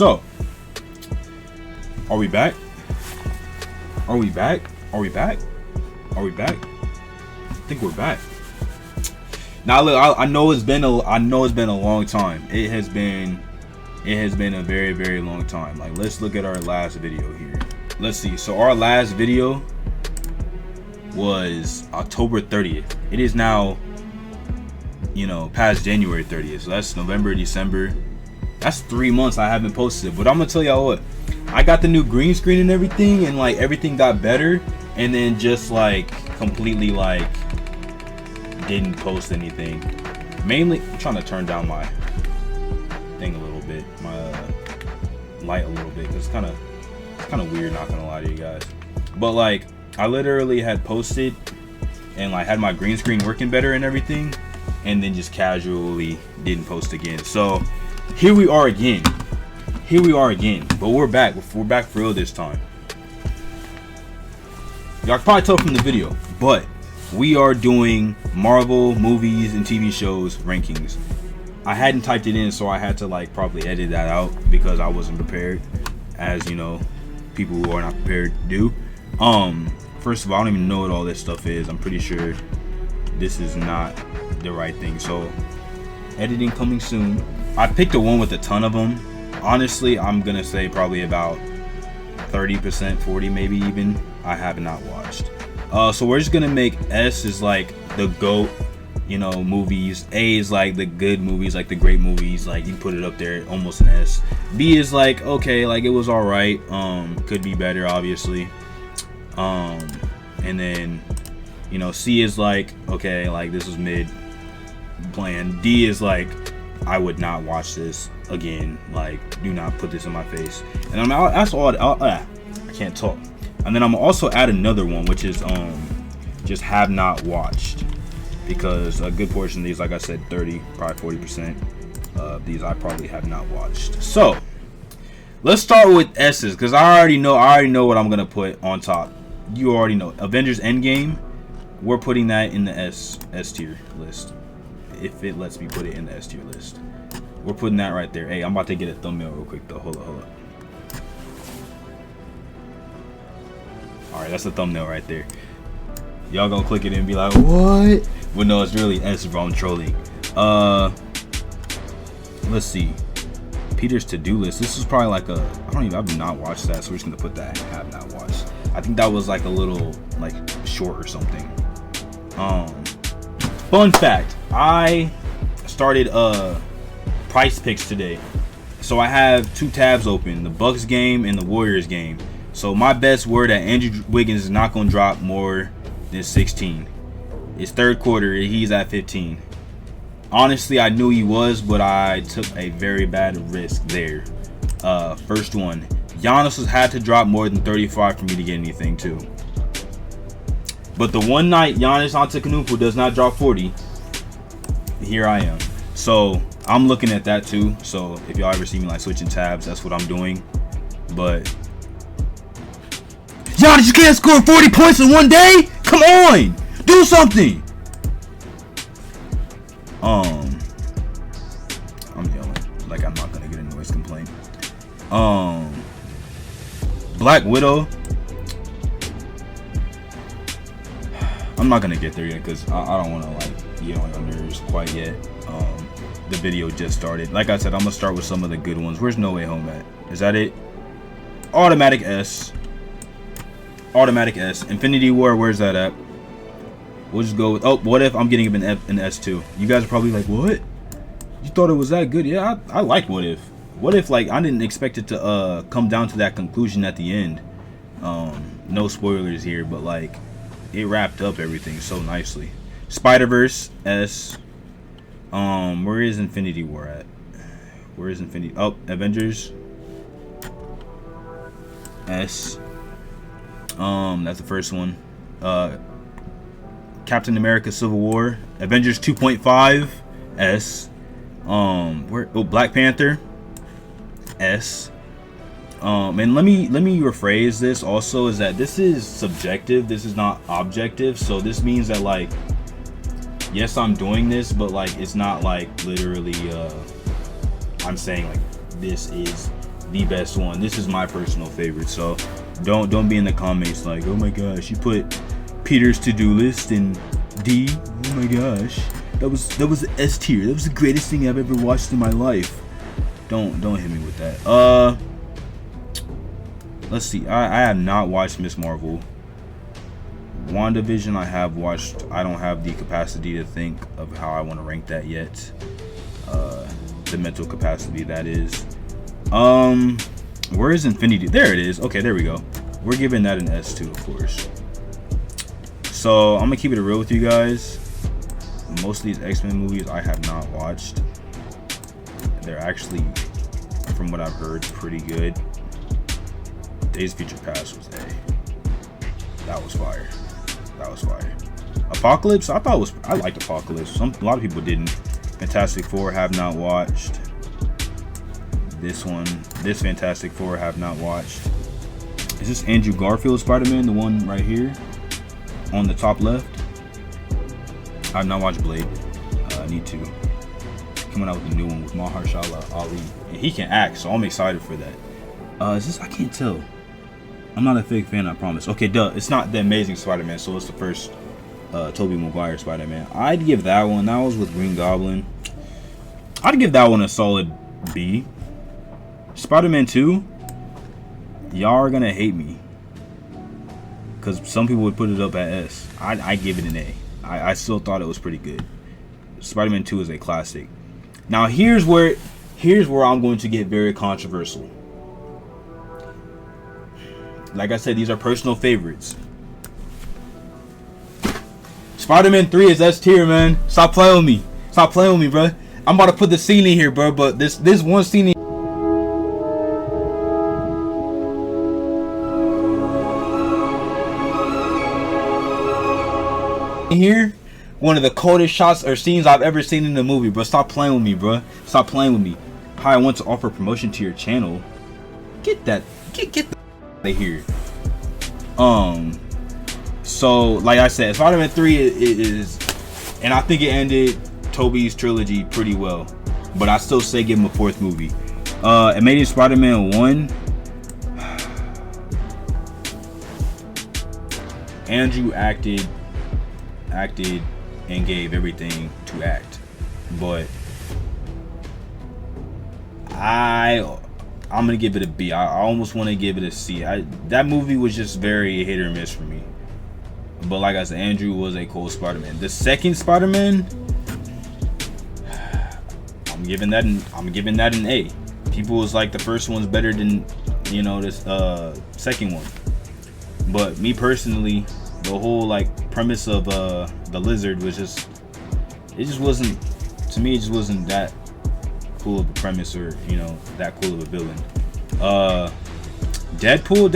So, are we back? Are we back? Are we back? Are we back? I think we're back. Now look, I know it's been a long time. It has been a very, very long time. Like, let's look at our last video here. Let's see. So our last video was October 30th. It is now, you know, past January 30th. So that's November, December. That's 3 months I haven't posted. But I'm gonna tell y'all what, I got the new green screen and everything, and like everything got better, and then just like completely like didn't post anything. Mainly, I'm trying to turn down my thing a little bit, my light a little bit, because it's kind of weird, not gonna lie to you guys. But like, I literally had posted and like had my green screen working better and everything, and then just casually didn't post again. So here we are again. But we're back for real this time. Y'all can probably tell from the video, but we are doing Marvel movies and TV shows rankings. I hadn't typed it in, so I had to like probably edit that out because I wasn't prepared, as you know, people who are not prepared do. First of all, I don't even know what all this stuff is. I'm pretty sure this is not the right thing. So editing coming soon. I picked the one with a ton of them. Honestly, I'm gonna say probably about 30%, 40 maybe even, I have not watched. So we're just gonna make S is like the GOAT, you know, movies. A is like the good movies, like the great movies, like you put it up there, almost an S. B is like, okay, like it was all right, could be better, obviously. And then, you know, C is like, okay, like this was mid plan. D is like, I would not watch this again, like do not put this in my face. And that's all. I can't talk. And then I'm also add another one, which is just have not watched, because a good portion of these, like I said, 30, probably 40% of these I probably have not watched. So let's start with S's, because I already know what I'm gonna put on top. You already know. Avengers Endgame, we're putting that in the S tier list, if it lets me put it in the S tier list. We're putting that right there. Hey, I'm about to get a thumbnail real quick though. Hold up. Alright, that's the thumbnail right there. Y'all gonna click it and be like, what? But no, it's really S, bro. I'm trolling. Let's see. Peter's to-do list. This is probably like I've not watched that, so we're just gonna put that have not watched. I think that was like a little like short or something. Fun fact, I started Price Picks today. So I have two tabs open, the Bucks game and the Warriors game. So my best word that Andrew Wiggins is not going to drop more than 16. It's third quarter, he's at 15. Honestly, I knew he was, but I took a very bad risk there. First one, Giannis has had to drop more than 35 for me to get anything too. But the one night Giannis Antetokounmpo does not drop 40, here I am. So I'm looking at that too. So if y'all ever see me like switching tabs, that's what I'm doing. But Giannis, you can't score 40 points in one day? Come on, do something. I'm yelling like I'm not gonna get a noise complaint. Black Widow, I'm not gonna get there yet because I don't want to like get on your nerves quite yet. The video just started. Like I said, I'm gonna start with some of the good ones. Where's No Way Home at? Is that it? Automatic S. Infinity War, where's that at? We'll just go with, oh, What If? I'm getting an S2. You guys are probably like, what? You thought it was that good? Yeah, I like What If. What If, like, I didn't expect it to come down to that conclusion at the end. No spoilers here, but like it wrapped up everything so nicely. Spider-Verse, S. Where is Infinity War at? Where is Infinity? Oh, Avengers, S. That's the first one. Captain America Civil War, Avengers 2.5, S. Black Panther, S. And let me rephrase this also, is that this is subjective, this is not objective. So this means that, like, yes, I'm doing this, but like it's not like literally I'm saying like this is the best one. This is my personal favorite. So don't be in the comments like, oh my gosh, you put Peter's to-do list in D. Oh my gosh, that was S tier. That was the greatest thing I've ever watched in my life. Don't hit me with that. Let's see. I have not watched Miss Marvel. WandaVision I have watched. I don't have the capacity to think of how I want to rank that yet. The mental capacity, that is. Where is Infinity? There it is. Okay, there we go. We're giving that an S2, of course. So I'm gonna keep it real with you guys. Most of these X-Men movies I have not watched. They're actually, from what I've heard, pretty good. Days of Future Past was A. That was fire. That was fire. Apocalypse, I liked Apocalypse. A lot of people didn't. Fantastic Four have not watched. This Fantastic Four have not watched. Is this Andrew Garfield Spider-Man, the one right here on the top left? I have not watched Blade. I need to. Coming out with a new one with Mahershala Ali, and he can act, so I'm excited for that. Is this? I can't tell. I'm not a fake fan, I promise. Okay, duh. It's not the Amazing Spider-Man, so it's the first Tobey Maguire Spider-Man. I'd give that one. That was with Green Goblin. I'd give that one a solid B. Spider-Man 2, y'all are gonna hate me because some people would put it up at S. I give it an A. I still thought it was pretty good. Spider-Man 2 is a classic. Now here's where I'm going to get very controversial. Like I said, these are personal favorites. Spider-Man 3 is S tier, man. Stop playing with me. Stop playing with me, bro. I'm about to put the scene in here, bro. But this one scene in here, one of the coldest shots or scenes I've ever seen in a movie, bro. Stop playing with me, bro. Stop playing with me. Hi, I want to offer promotion to your channel. Get that. Get the out of here. So like I said, Spider-Man 3 is, and I think it ended Tobey's trilogy pretty well, but I still say give him a fourth movie. Amazing Spider-Man 1, Andrew acted and gave everything to act, but I'm gonna give it a B. I almost want to give it a C. That movie was just very hit or miss for me. But like I said, Andrew was a cool Spider-Man. The second Spider-Man, I'm giving that an A. People was like the first one's better than, you know, this second one. But me personally, the whole like premise of the lizard was just, it just wasn't, to me, it just wasn't that cool of a premise, or, you know, that cool of a villain. Deadpool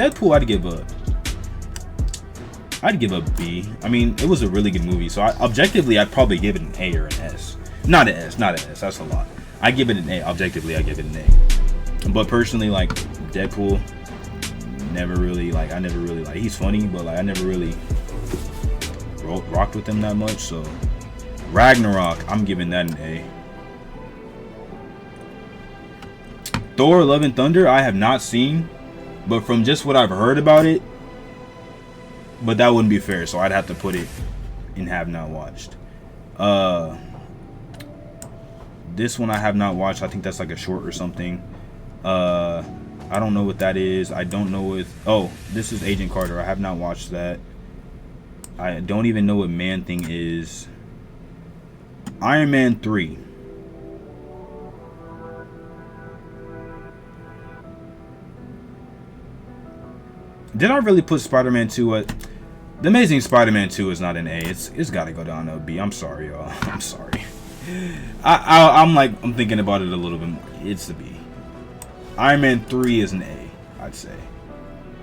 I'd give a B. I mean, it was a really good movie, so objectively I'd probably give it an A or an S. Not an S, that's a lot. I give it an A. Objectively I give it an A. But personally, like, Deadpool, I never really like, he's funny, but like I never really rocked with him that much. So Ragnarok, I'm giving that an A. Thor Love and Thunder I have not seen, but from just what I've heard about it, but that wouldn't be fair, so I'd have to put it in have not watched. This one I have not watched. I think that's like a short or something. I don't know what that is. I don't know if, oh, this is Agent Carter. I have not watched that. I don't even know what Man Thing is. Iron Man 3. Did I really put Spider-Man 2 at... The Amazing Spider-Man 2 is not an A. It's got to go down to a B. I'm sorry, y'all. I'm sorry. I'm thinking about it a little bit more. It's a B. Iron Man 3 is an A, I'd say.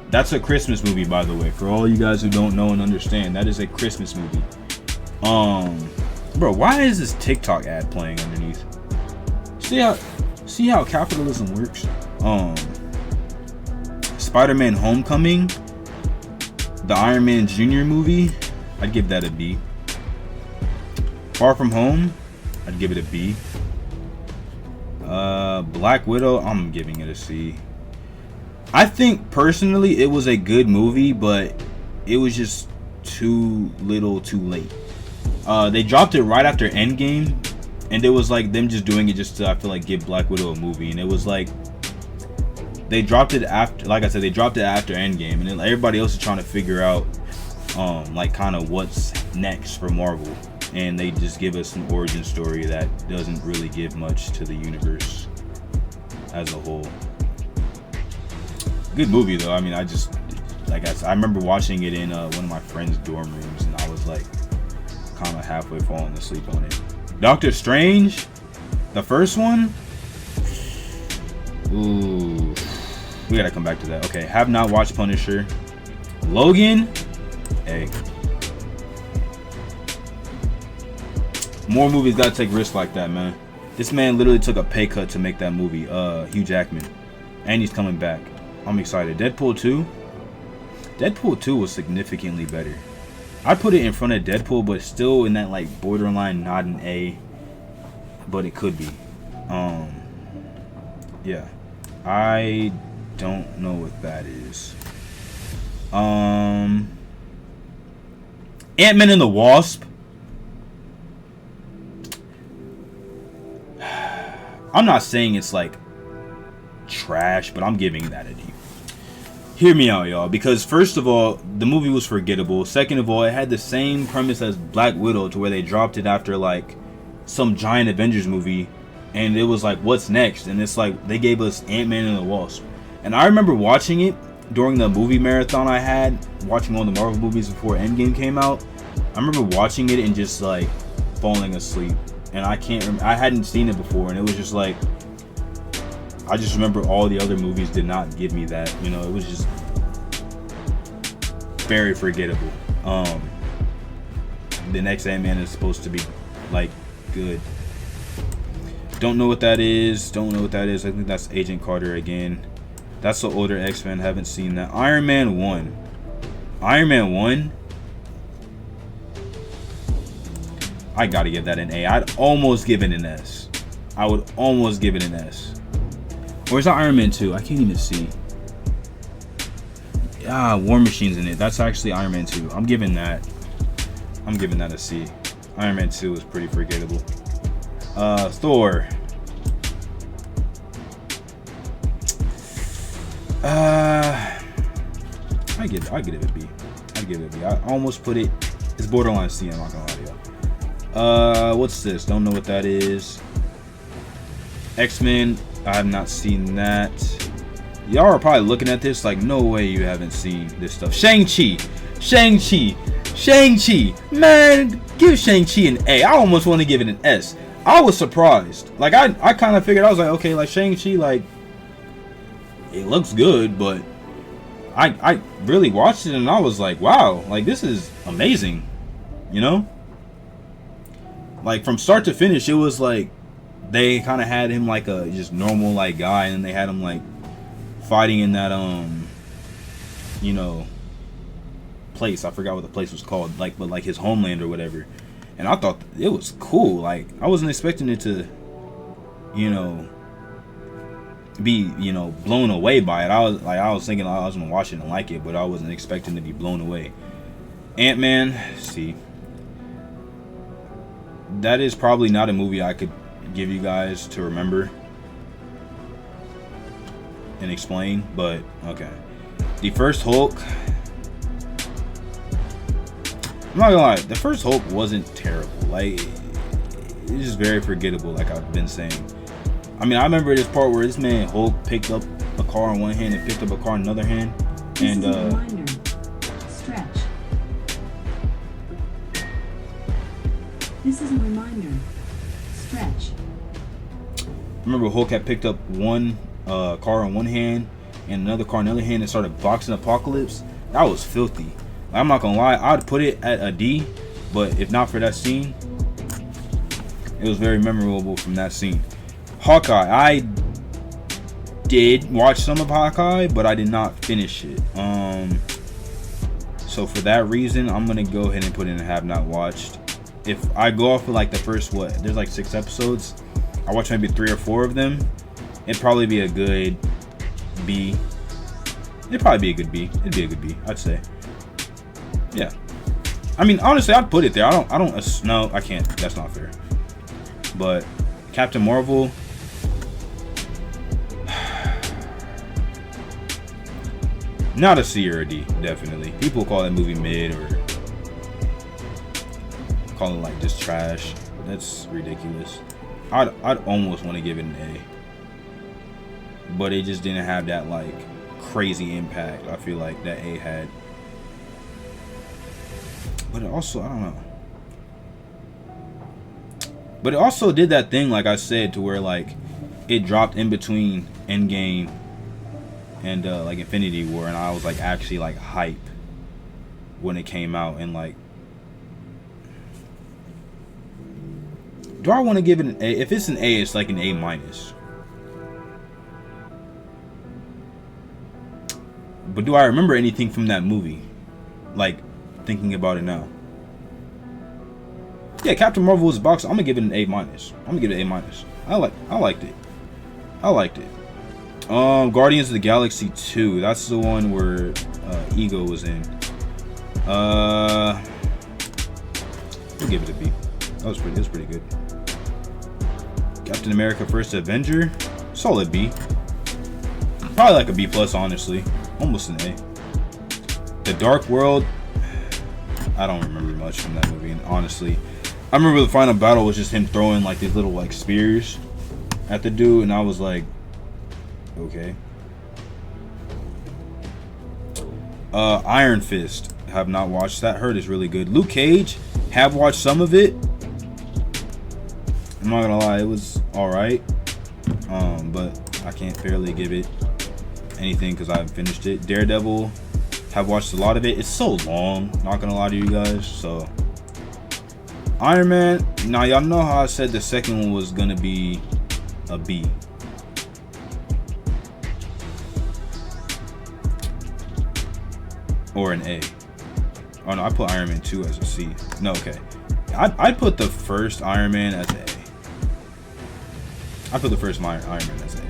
That's a Christmas movie, by the way. For all you guys who don't know and understand, that is a Christmas movie. Bro, why is this TikTok ad playing underneath? See how capitalism works? Spider-Man Homecoming, the Iron Man Jr. movie, I'd give that a B. Far From Home, I'd give it a B. Black Widow, I'm giving it a C. I think personally it was a good movie, but it was just too little, too late. They dropped it right after Endgame, and it was like them just doing it just to, I feel like, give Black Widow a movie, and it was like they dropped it after, like I said, they dropped it after Endgame, and then everybody else is trying to figure out like kind of what's next for Marvel, and they just give us an origin story that doesn't really give much to the universe as a whole. Good movie though. I mean, I just, like I remember watching it in one of my friend's dorm rooms, and I was like kind of halfway falling asleep on it. Doctor Strange, the first one. Ooh, we gotta come back to that. Okay, have not watched Punisher. Logan, hey. More movies gotta take risks like that, man. This man literally took a pay cut to make that movie. Hugh Jackman, and he's coming back. I'm excited. Deadpool 2. Deadpool 2 was significantly better. I'd put it in front of Deadpool, but still in that like borderline, not an A, but it could be. Yeah, I don't know what that is. Ant-Man and the Wasp. I'm not saying it's like trash, but I'm giving that a D. Hear me out, y'all, because first of all, the movie was forgettable. Second of all, it had the same premise as Black Widow, to where they dropped it after like some giant Avengers movie, and it was like, what's next? And it's like they gave us Ant-Man and the Wasp. And I remember watching it during the movie marathon I had, watching all the Marvel movies before Endgame came out. I remember watching it and just like falling asleep, and I hadn't seen it before, and it was just like, I just remember all the other movies did not give me that, you know. It was just very forgettable. The next Ant-Man is supposed to be like good. Don't know what that is. Don't know what that is. I think that's Agent Carter again. That's the older X-Men. Haven't seen that. Iron Man 1. Iron Man 1. I gotta give that an A. I'd almost give it an S. I would almost give it an S. Or is that Iron Man 2? I can't even see. War Machine's in it. That's actually Iron Man 2. I'm giving that a C. Iron Man 2 is pretty forgettable. Thor. I give it a B. I'd give it a B. I almost put it. It's borderline C. I'm not gonna lie to y'all. What's this? Don't know what that is. X-Men. I have not seen that. Y'all are probably looking at this like, no way you haven't seen this stuff. Shang-Chi. Man, give Shang-Chi an A. I almost want to give it an S. I was surprised. Like, I kind of figured, I was like, okay, like Shang-Chi, like, it looks good, but I really watched it and I was like, wow, like, this is amazing, you know? Like, from start to finish, it was like, they kind of had him like a just normal like guy, and then they had him like fighting in that you know, place. I forgot what the place was called, like, but like his homeland or whatever. And I thought it was cool. Like, I wasn't expecting it to, you know, be, you know, blown away by it. I was thinking I was gonna watch it and like it, but I wasn't expecting to be blown away. Ant-Man, see, that is probably not a movie I could give you guys to remember and explain, but okay. The first Hulk, I'm not gonna lie, the first Hulk wasn't terrible. Like, it's just very forgettable, like I've been saying. I mean, I remember this part where this man Hulk picked up a car in one hand and picked up a car in another hand, and this is a reminder. Stretch. This is a reminder. Stretch. Remember, Hulk had picked up one car in one hand and another car in the other hand and started boxing Apocalypse. That was filthy. I'm not gonna lie, I'd put it at a D, but if not for that scene, it was very memorable from that scene. Hawkeye, I did watch some of Hawkeye, but I did not finish it. So for that reason, I'm gonna go ahead and put in a have not watched. If I go off of like the first, there's like 6 episodes, I watch maybe 3 or 4 of them, it'd probably be a good B. It'd probably be a good B. It'd be a good B, I'd say. Yeah. I mean, honestly, I'd put it there. No, I can't. That's not fair. But Captain Marvel, not a C or a D, definitely. People call that movie mid or call it like just trash. That's ridiculous. I'd almost want to give it an A, but it just didn't have that like crazy impact I feel like that A had. But it also, I don't know. But it also did that thing, like I said, to where like it dropped in between Endgame and like Infinity War, and I was like actually like hype when it came out. And like, do I want to give it an A? If it's an A, it's like an A minus. But do I remember anything from that movie? Like, thinking about it now. Yeah, Captain Marvel was a box. I'm gonna give it an A minus. I'm gonna give it an A minus. I liked it. I liked it. Guardians of the Galaxy 2. That's the one where Ego was in. We'll give it a B. That was pretty good. Captain America: First Avenger. Solid B. Probably like a B plus, honestly. Almost an A. The Dark World. I don't remember much from that movie, and honestly, I remember the final battle was just him throwing like these little like spears at the dude, and I was like, okay. Iron Fist, have not watched that. Heard is really good. Luke Cage, have watched some of it. I'm not gonna lie, it was all right, but I can't fairly give it anything because I haven't finished it. Daredevil, have watched a lot of it. It's so long, not gonna lie to you guys. So Iron Man, now y'all know how I said the second one was gonna be a B. Or an A. Oh no, I put Iron Man 2 as a C. No, okay. I'd put the first Iron Man as an A. I put the first Iron Man as an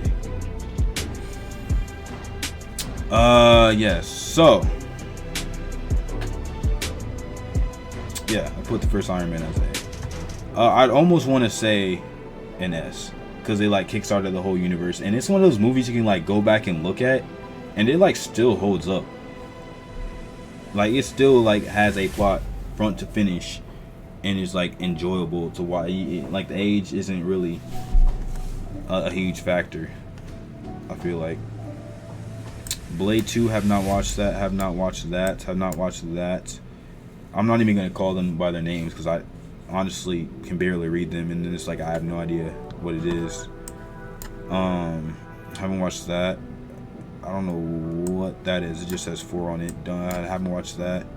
A. Yes. So, yeah, I put the first Iron Man as an A. I'd almost want to say an S, because they like kickstarted the whole universe, and it's one of those movies you can like go back and look at, and it like still holds up. Like it still like has a plot front to finish, and is like enjoyable to watch. Like the age isn't really a huge factor, I feel like. Blade 2, have not watched that. Have not watched that. Have not watched that. I'm not even gonna call them by their names because I honestly can barely read them, and then it's like I have no idea what it is. Haven't watched that. I don't know what that is. It just says 4 on it. I haven't watched that.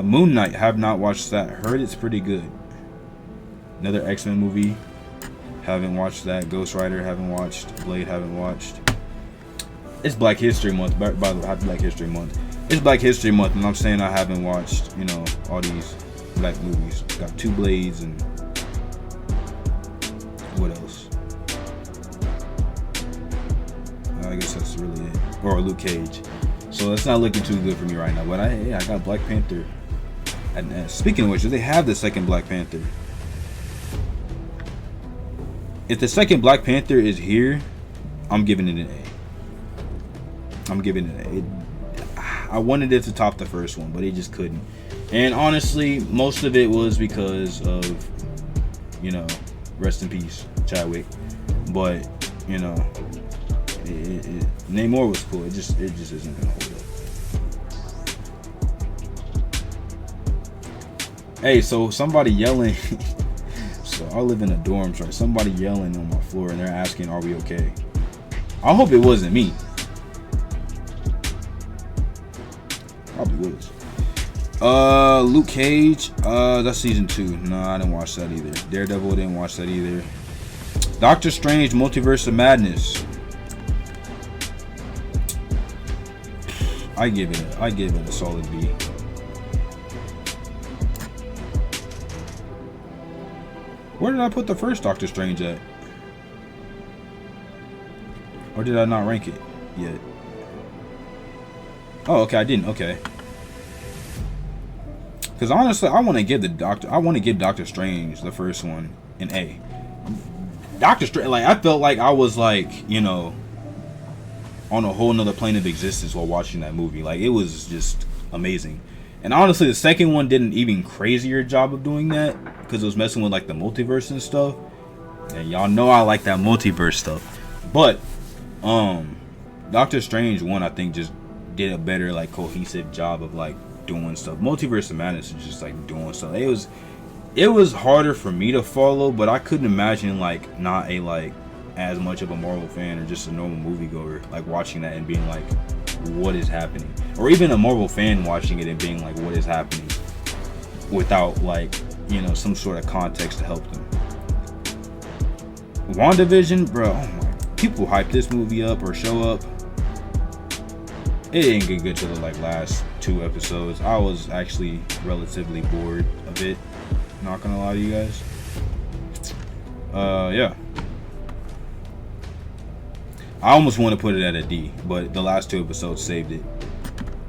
Moon Knight, have not watched that. Heard it's pretty good. Another X-Men movie. Haven't watched that. Ghost Rider, haven't watched. Blade, haven't watched. It's Black History Month. By the way, happy Black History Month. It's Black History Month, and I'm saying I haven't watched, you know, all these black movies. Got 2 Blades and what else? I guess that's really it. Or Luke Cage. So it's not looking too good for me right now. But I got Black Panther. And speaking of which, do they have the second Black Panther? If the second Black Panther is here, I'm giving it an A. I'm giving it an A. I wanted it to top the first one, but it just couldn't. And honestly, most of it was because of, you know, rest in peace, Chadwick. But, you know, Namor was cool. It just isn't gonna hold up. Hey, so somebody yelling. So I live in a dorm, right? Somebody yelling on my floor, and they're asking, "Are we okay?" I hope it wasn't me. Probably was. Luke Cage. That's season 2. No, I didn't watch that either. Daredevil, didn't watch that either. Doctor Strange: Multiverse of Madness. I give it a solid B. Where did I put the first Doctor Strange at? Or did I not rank it yet? Oh, okay, I didn't. Okay. Because honestly, I want to give Doctor Strange, the first one, an A. Doctor Strange, like, I felt like I was like, you know, on a whole nother plane of existence while watching that movie. Like, it was just amazing. And honestly, the second one did an even crazier job of doing that, because it was messing with like the multiverse and stuff. And y'all know I like that multiverse stuff. But Doctor Strange 1, I think, just did a better, like, cohesive job of like doing stuff. Multiverse of Madness is just like doing stuff. It was harder for me to follow, but I couldn't imagine like not a like as much of a Marvel fan or just a normal moviegoer like watching that and being like, what is happening? Or even a Marvel fan watching it and being like, what is happening? Without like, you know, some sort of context to help them. WandaVision, bro, oh my, people hype this movie up or show up. It didn't get good to the like last 2 episodes. I was actually relatively bored of it. Not gonna lie to you guys. Yeah. I almost want to put it at a D, but the last 2 episodes saved it,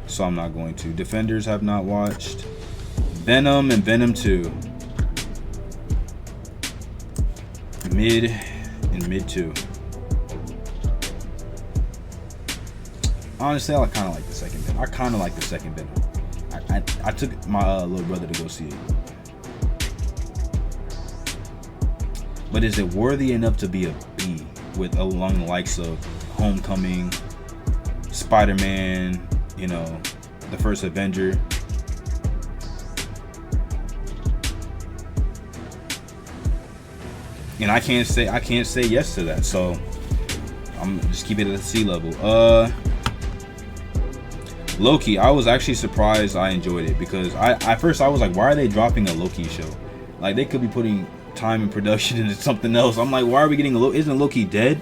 so I'm not going to. Defenders have not watched. Venom and Venom 2. Mid 2. Honestly, I kind of like the second Venom. I kind of like the second Venom. I took my little brother to go see it. But is it worthy enough to be a B with along the likes of Homecoming, Spider-Man, you know, the first Avenger? And I can't say yes to that, so I'm just keep it at the C level. Loki, I was actually surprised I enjoyed it, because at first I was like, why are they dropping a Loki show? Like, they could be putting time and production into something else. I'm like, why are we getting a Loki? Isn't Loki dead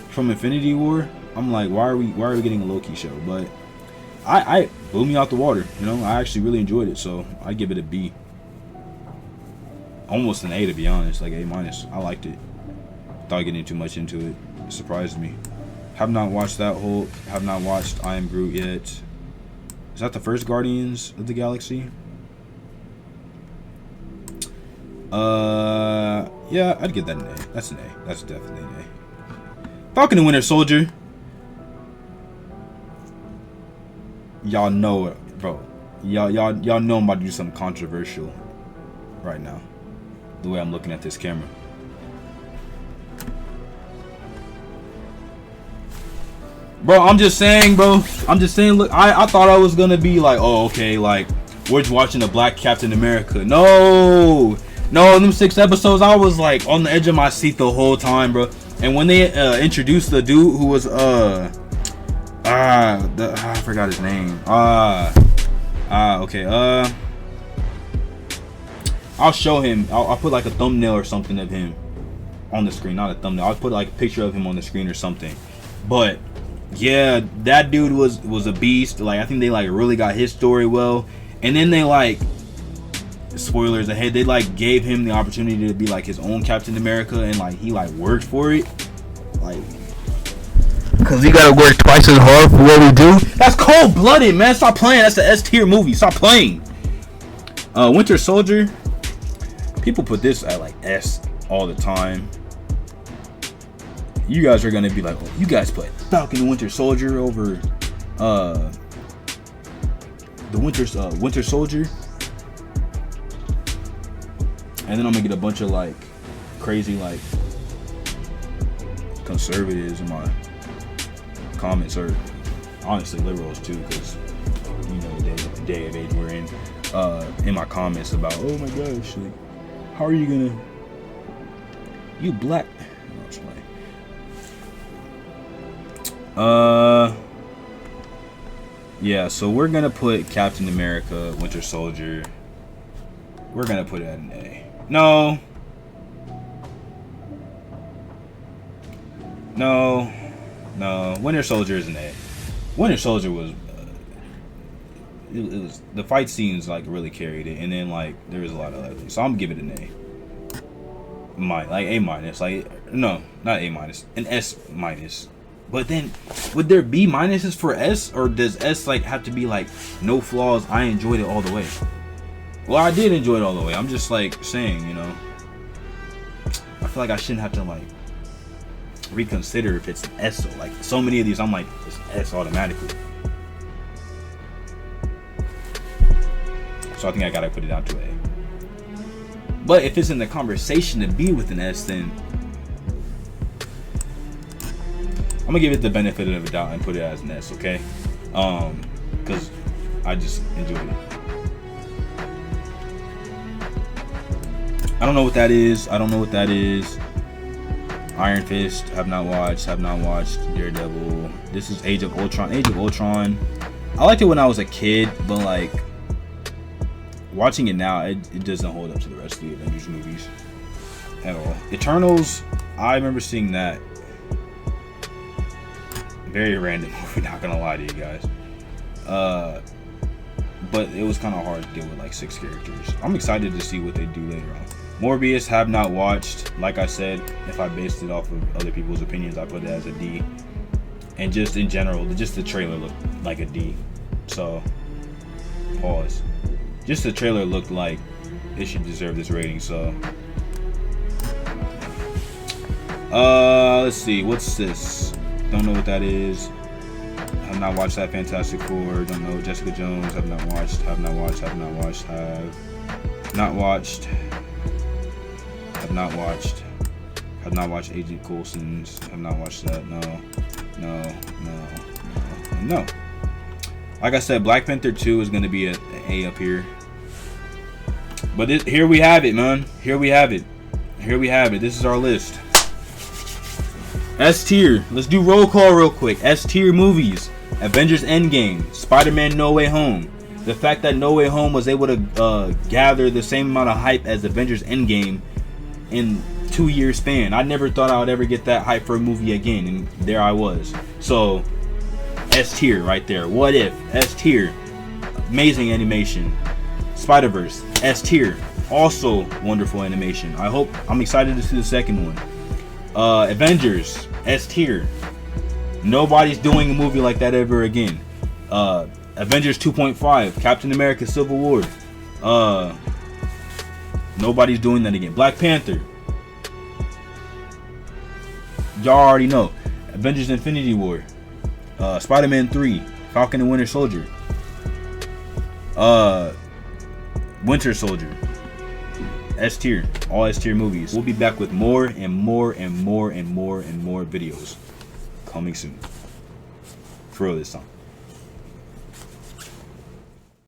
from Infinity War? I'm like, why are we getting a Loki show? But I blew me out the water, you know. I actually really enjoyed it, so I give it a B. Almost an A, to be honest, like A minus. I liked it. Without getting too much into it. It surprised me. Have not watched that Hulk. Have not watched I Am Groot yet. Is that the first Guardians of the Galaxy? Yeah, I'd give that an A. That's an A. That's definitely an A. Falcon and Winter Soldier. Y'all know it, bro. Y'all know I'm about to do something controversial right now. The way I'm looking at this camera. Bro, I'm just saying, bro. I'm just saying, look, I thought I was gonna be like, oh, okay, like, we're just watching the Black Captain America. No, them 6 episodes, I was like on the edge of my seat the whole time, bro. And when they introduced the dude who was I forgot his name. Okay, I'll show him. I'll put like a thumbnail or something of him on the screen. Not a thumbnail. I'll put like a picture of him on the screen or something. But yeah, that dude was a beast. Like, I think they like really got his story well. And then they like, spoilers ahead, they like gave him the opportunity to be like his own Captain America, and like he like worked for it. Like, cause he gotta work twice as hard for what we do. That's cold blooded, man. Stop playing. That's the S tier movie. Stop playing. Winter Soldier. People put this at like S all the time. You guys are gonna be like, oh, you guys put Falcon and Winter Soldier over the Winter Soldier. And then I'm gonna get a bunch of like crazy like conservatives in my comments, or honestly liberals too, because you know the day of age we're in my comments about, oh my gosh, like, how are you gonna, you black, no, it's funny. Yeah, so we're gonna put Captain America, Winter Soldier, we're gonna put it at an A. No, Winter Soldier is an A. Winter Soldier was it was the fight scenes like really carried it, and then like there was a lot of other things, so I'm gonna give it an A. Like A minus, like no, not A minus, an S minus. But then, would there be minuses for S, or does S like have to be like no flaws? I enjoyed it all the way. Well, I did enjoy it all the way. I'm just like saying, you know, I feel like I shouldn't have to like reconsider if it's an S. So like so many of these, I'm like it's an S automatically. So I think I gotta put it down to A. But if it's in the conversation to be with an S, then I'm gonna give it the benefit of the doubt and put it as an S, okay? Because I just enjoyed it. I don't know what that is. Iron Fist, have not watched. Daredevil. This is Age of Ultron. I liked it when I was a kid, but like watching it now, it doesn't hold up to the rest of the Avengers movies at all. Eternals, I remember seeing that. Very random movie, not gonna lie to you guys. But it was kind of hard to deal with like 6 characters. I'm excited to see what they do later on. Morbius, have not watched. Like I said, if I based it off of other people's opinions, I put it as a D. And just in general, just the trailer looked like a D. So, pause. Just the trailer looked like it should deserve this rating. So, let's see. What's this? Don't know what that is. Have not watched that. Fantastic Four. Don't know. Jessica Jones. Have not watched. Have not watched. Have not watched. Have not watched. Have not watched. Have not watched Agent Coulson's. Have not watched that. No. Like I said, Black Panther 2 is going to be an A up here. But here we have it, man. Here we have it. This is our list. S tier. Let's do roll call real quick. S tier movies. Avengers Endgame. Spider-Man No Way Home. The fact that No Way Home was able to gather the same amount of hype as Avengers Endgame in 2-year span. I never thought I would ever get that hype for a movie again, and there I was. So, S tier right there. What If? S tier. Amazing animation. Spider-Verse. S tier. Also wonderful animation. I'm excited to see the second one. Avengers. S tier. Nobody's doing a movie like that ever again. Avengers 2.5. Captain America Civil War. Nobody's doing that again. Black Panther. Y'all already know. Avengers Infinity War. Spider-Man 3. Falcon and Winter Soldier. Winter Soldier. S tier. All S tier movies. We'll be back with more and more videos coming soon. For real this time.